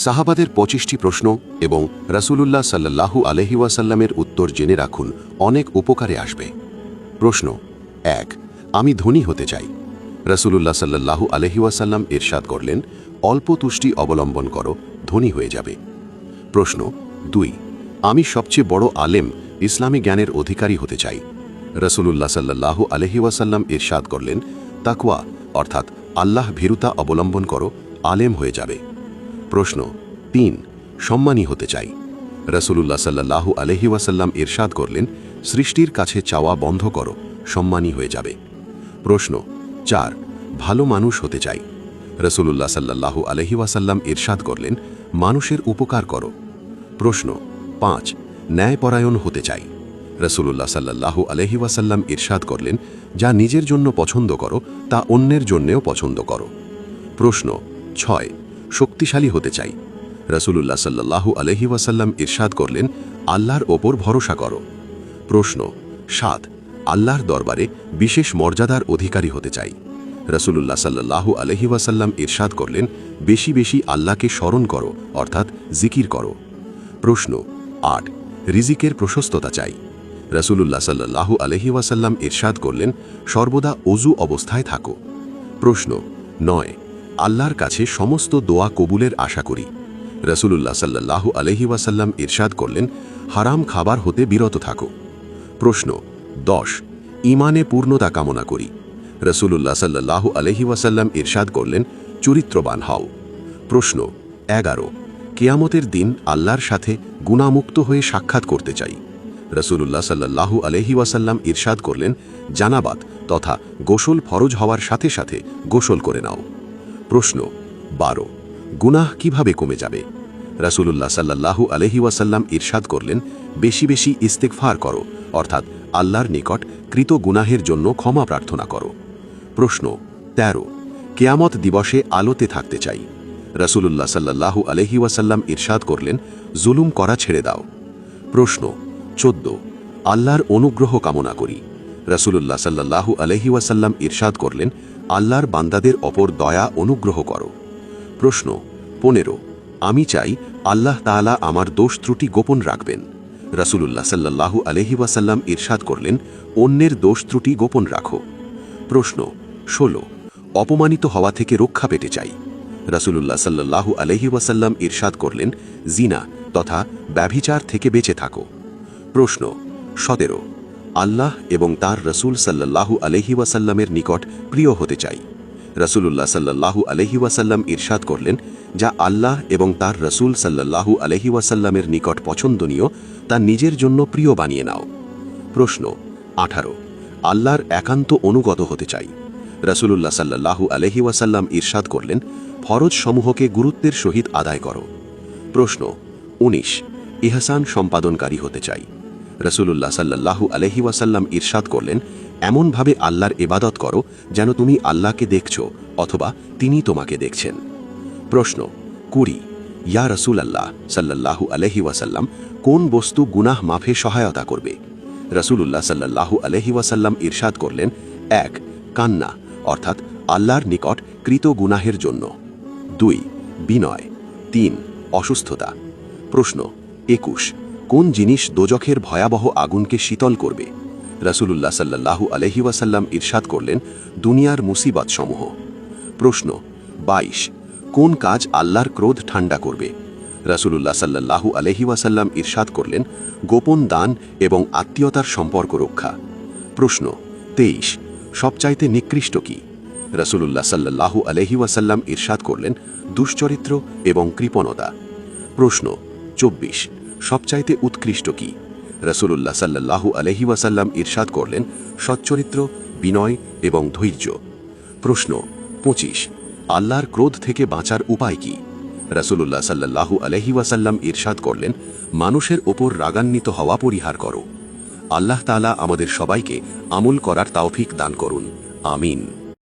সাহাবাদের 25টি প্রশ্ন এবং রাসূলুল্লাহ সাল্লাল্লাহু আলাইহি ওয়াসাল্লামের উত্তর জেনে রাখুন, অনেক উপকারে আসবে। প্রশ্ন 1, আমি ধনী হতে চাই। রাসূলুল্লাহ সাল্লাল্লাহু আলাইহি ওয়াসাল্লাম ইরশাদ করলেন, অল্প তুষ্টি অবলম্বন করো, ধনী হয়ে যাবে। প্রশ্ন 2, আমি সবচেয়ে বড় আলেম, ইসলামী জ্ঞানের অধিকারী হতে চাই। রাসূলুল্লাহ সাল্লাল্লাহু আলাইহি ওয়াসাল্লাম ইরশাদ করলেন, তাকওয়া অর্থাৎ আল্লাহ ভীরুতা অবলম্বন করো, আলেম হয়ে যাবে। প্রশ্ন 3, সম্মানী হতে চাই। রাসূলুল্লাহ সাল্লাল্লাহু আলাইহি ওয়াসাল্লাম ইরশাদ করলেন, সৃষ্টির কাছে চাওয়া বন্ধ করো, সম্মানী হয়ে যাবে। প্রশ্ন 4, ভালো মানুষ হতে চাই। রাসূলুল্লাহ সাল্লাল্লাহু আলাইহি ওয়াসাল্লাম ইরশাদ করলেন, মানুষের উপকার করো। প্রশ্ন 5, ন্যায়পরায়ণ হতে চাই। রাসূলুল্লাহ সাল্লাল্লাহু আলাইহি ওয়াসাল্লাম ইরশাদ করলেন, যা নিজের জন্য পছন্দ করো তা অন্যের জন্যেও পছন্দ করো। প্রশ্ন 6, শক্তিশালী হতে চাই। রাসূলুল্লাহ সাল্লাল্লাহু আলাইহি ওয়াসাল্লাম ইরশাদ করলেন, আল্লাহর ওপর ভরসা করো। প্রশ্ন 7, আল্লাহর দরবারে বিশেষ মর্যাদার অধিকারী হতে চাই। রাসূলুল্লাহ সাল্লাল্লাহু আলাইহি ওয়াসাল্লাম ইরশাদ করলেন, বেশি বেশি আল্লাহকে স্মরণ করো অর্থাৎ জিকির করো। প্রশ্ন 8, রিজিকের প্রশস্ততা চাই। রাসূলুল্লাহ সাল্লাল্লাহু আলাইহি ওয়াসাল্লাম ইরশাদ করলেন, সর্বদা ওযু অবস্থায় থাকো। প্রশ্ন 9, আল্লাহর কাছে সমস্ত দোয়া কবুলের আশা করি। রাসূলুল্লাহ সাল্লাল্লাহু আলাইহি ওয়াসাল্লাম ইরশাদ করলেন, হারাম খাবার হতে বিরত থাকো। প্রশ্ন 10, ঈমানে পূর্ণতা কামনা করি। রাসূলুল্লাহ সাল্লাল্লাহু আলাইহি ওয়াসাল্লাম ইরশাদ করলেন, চরিত্রবান হও। প্রশ্ন 11, কিয়ামতের দিন আল্লাহর সাথে গুনাহমুক্ত হয়ে সাক্ষাৎ করতে চাই। রাসূলুল্লাহ সাল্লাল্লাহু আলাইহি ওয়াসাল্লাম ইরশাদ করলেন, জানাবাত তথা গোসল ফরজ হওয়ার সাথে সাথে গোসল করে নাও। প্রশ্ন 12, গুনাহ কিভাবে কমে যাবে। রাসূলুল্লাহ সাল্লাল্লাহু আলাইহি ওয়াসাল্লাম ইরশাদ করলেন, বেশি বেশি ইস্তেগফার করো অর্থাৎ আল্লাহর নিকট কৃত গুনাহের জন্য ক্ষমা প্রার্থনা করো। প্রশ্ন 13, কিয়ামত দিবসে আলোতে থাকতে চাই। রাসূলুল্লাহ সাল্লাল্লাহু আলাইহি ওয়াসাল্লাম ইরশাদ করলেন, জুলুম করা ছেড়ে দাও। প্রশ্ন 14, আল্লাহর অনুগ্রহ কামনা করি। রাসূলুল্লাহ সাল্লাল্লাহু আলাইহি ওয়াসাল্লাম ইরশাদ করলেন, আল্লাহর বান্দাদের ওপর দয়া অনুগ্রহ করো। প্রশ্ন 15, আমি চাই আল্লাহ তাআলা আমার দোষ ত্রুটি গোপন রাখবেন। রাসূলুল্লাহ সাল্লাল্লাহু আলাইহি ওয়াসাল্লাম ইরশাদ করলেন, অন্যের দোষ ত্রুটি গোপন রাখো। প্রশ্ন 16, অপমানিত হওয়া থেকে রক্ষা পেতে চাই। রাসূলুল্লাহ সাল্লাল্লাহু আলাইহি ওয়াসাল্লাম ইরশাদ করলেন, জিনা তথা ব্যভিচার থেকে বেঁচে থাকো। প্রশ্ন 17, আল্লাহ এবং তার রাসূল সাল্লাল্লাহু আলাইহি ওয়াসাল্লামের নিকট প্রিয় হতে চাই। রাসূলুল্লাহ সাল্লাল্লাহু আলাইহি ওয়াসাল্লাম ইরশাদ করলেন, যা আল্লাহ এবং তার রাসূল সাল্লাল্লাহু আলাইহি ওয়াসাল্লামের নিকট পছন্দনীয় তা নিজের জন্য প্রিয় বানিয়ে নাও। প্রশ্ন 18, আল্লাহর একান্ত অনুগত হতে চাই। রাসূলুল্লাহ সাল্লাল্লাহু আলাইহি ওয়াসাল্লাম ইরশাদ করলেন, ফরজ সমূহকে গুরুত্বের সহিত আদায় করো। প্রশ্ন 19, ইহসান সম্পাদনকারী হতে চাই। রাসূলুল্লাহ সাল্লাল্লাহু আলাইহি ওয়াসাল্লাম ইরশাদ করলেন, এমনভাবে আল্লাহর ইবাদত করো যেন তুমি আল্লাহকে দেখছো অথবা তিনি তোমাকে দেখছেন। প্রশ্ন 20, ইয়া রাসূলুল্লাহ সাল্লাল্লাহু আলাইহি ওয়াসাল্লাম, কোন বস্তু গুনাহ মাফে সহায়তা করবে। রাসূলুল্লাহ সাল্লাল্লাহু আলাইহি ওয়াসাল্লাম ইরশাদ করলেন, 1, কান্না অর্থাৎ আল্লাহর নিকট কৃত গুনাহের জন্য। 2, বিনয়। 3, অসুস্থতা। প্রশ্ন 21, কোন জিনিস দোজখের ভয়াবহ আগুনকে শীতল করবে। রাসূলুল্লাহ সাল্লাল্লাহু আলাইহি ওয়াসাল্লাম ইরশাদ করলেন, দুনিয়ার মুসিবত সমূহ। প্রশ্ন 22, কোন কাজ আল্লাহর ক্রোধ ঠান্ডা করবে। রাসূলুল্লাহ সাল্লাল্লাহু আলাইহি ওয়াসাল্লাম ইরশাদ করলেন, গোপন দান এবং আত্মীয়তার সম্পর্ক রক্ষা। প্রশ্ন 23, সবচাইতে নিকৃষ্ট কি। রাসূলুল্লাহ সাল্লাল্লাহু আলাইহি ওয়াসাল্লাম ইরশাদ করলেন, দুশ্চরিত্র এবং কৃপণতা। প্রশ্ন 24, সবচাইতে উৎকৃষ্ট কি। রাসূলুল্লাহ সাল্লাল্লাহু আলাইহি ওয়াসাল্লাম ইরশাদ করলেন, সচ্চরিত্র, বিনয় এবং ধৈর্য। প্রশ্ন 25, আল্লাহর ক্রোধ থেকে বাঁচার উপায় কি। রাসূলুল্লাহ সাল্লাল্লাহু আলাইহি ওয়াসাল্লাম ইরশাদ করলেন, মানুষের ওপর রাগান্বিত হওয়া পরিহার করো। আল্লাহ তাআলা আমাদের সবাইকে আমল করার তৌফিক দান করুন। আমিন।